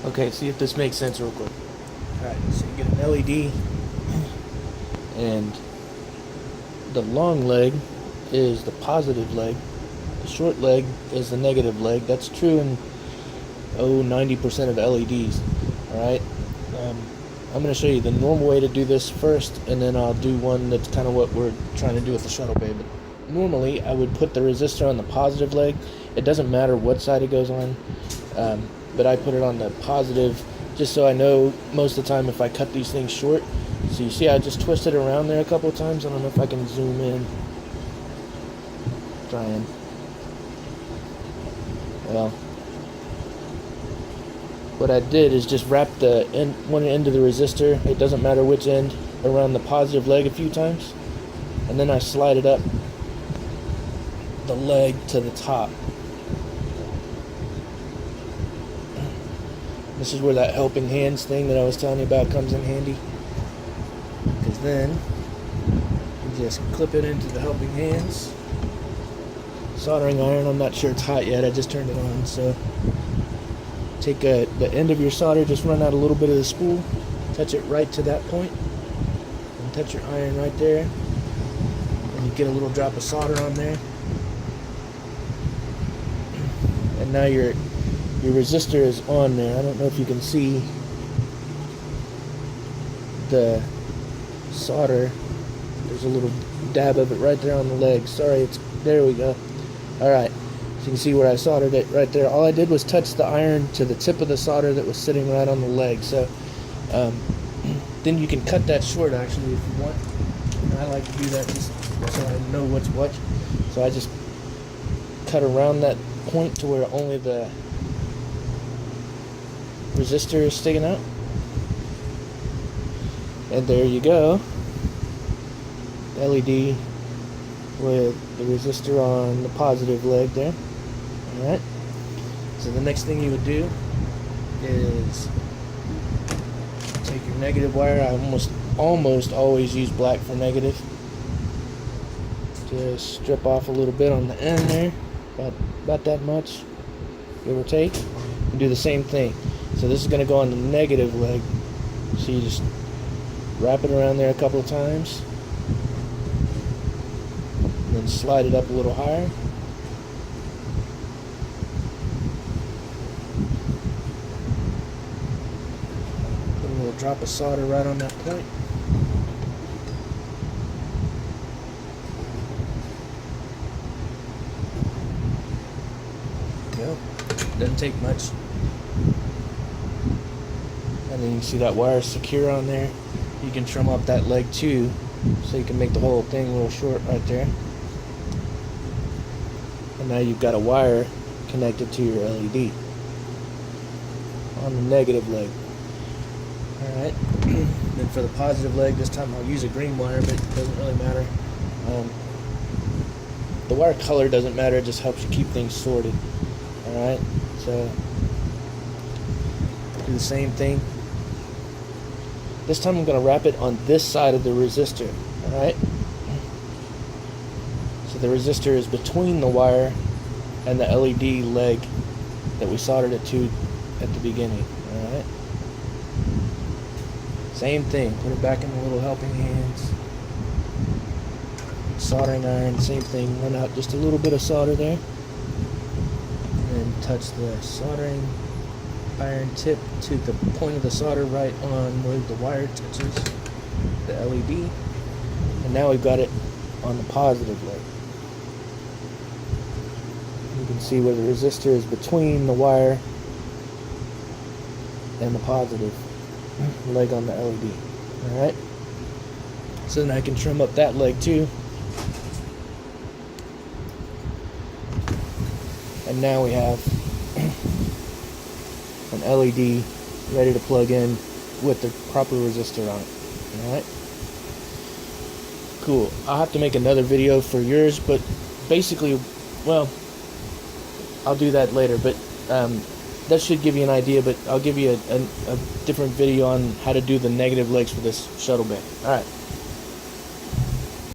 Okay, see if this makes sense real quick. Alright, so you get an LED, and the long leg is the positive leg. The short leg is the negative leg. That's true in 90% of LEDs. Alright, I'm going to show you the normal way to do this first, and then I'll do one that's kind of what we're trying to do with the shuttle bay. But normally I would put the resistor on the positive leg. It doesn't matter what side it goes on, but I put it on the positive just so I know most of the time if I cut these things short. So you see I just twisted around there a couple of times. I don't know if I can zoom in. Trying. Well, what I did is just wrap the one end of the resistor, it doesn't matter which end, around the positive leg a few times, and then I slide it up the leg to the top. This is where that helping hands thing that I was telling you about comes in handy, because then you just clip it into the helping hands. Soldering iron, I'm not sure it's hot yet, I just turned it on. So take the end of your solder, just run out a little bit of the spool, touch it right to that point, and touch your iron right there, and you get a little drop of solder on there. And now your resistor is on there. I don't know if you can see the solder. There's a little dab of it right there on the leg. Sorry, there we go. Alright, so you can see where I soldered it right there. All I did was touch the iron to the tip of the solder that was sitting right on the leg. So then you can cut that short actually if you want. And I like to do that just so I know what's what. So I just cut around that point to where only the resistor is sticking out. And there you go. The LED with the resistor on the positive leg there. Alright. So the next thing you would do is take your negative wire. I almost always use black for negative. Just strip off a little bit on the end there. About that much, give or take. And do the same thing. So this is going to go on the negative leg. So you just wrap it around there a couple of times. And then slide it up a little higher. Put a little drop of solder right on that point. There you go. Doesn't take much. And then you see that wire secure on there. You can trim up that leg too, so you can make the whole thing a little short right there. And now you've got a wire connected to your LED on the negative leg. Alright, then for the positive leg, this time I'll use a green wire, but it doesn't really matter. The wire color doesn't matter, it just helps you keep things sorted. Alright, so do the same thing. This time I'm going to wrap it on this side of the resistor. Alright? So the resistor is between the wire and the LED leg that we soldered it to at the beginning. Alright? Same thing. Put it back in the little helping hands. Soldering iron, same thing. Run out just a little bit of solder there. And then touch the soldering iron tip to the point of the solder right on where the wire touches the LED. And now we've got it on the positive leg. You can see where the resistor is between the wire and the positive leg on the LED. Alright? So then I can trim up that leg too. And now we have an LED ready to plug in with the proper resistor on it. Alright? Cool. I'll have to make another video for yours, but basically, well, I'll do that later, but that should give you an idea, but I'll give you a different video on how to do the negative legs for this shuttle bay. Alright.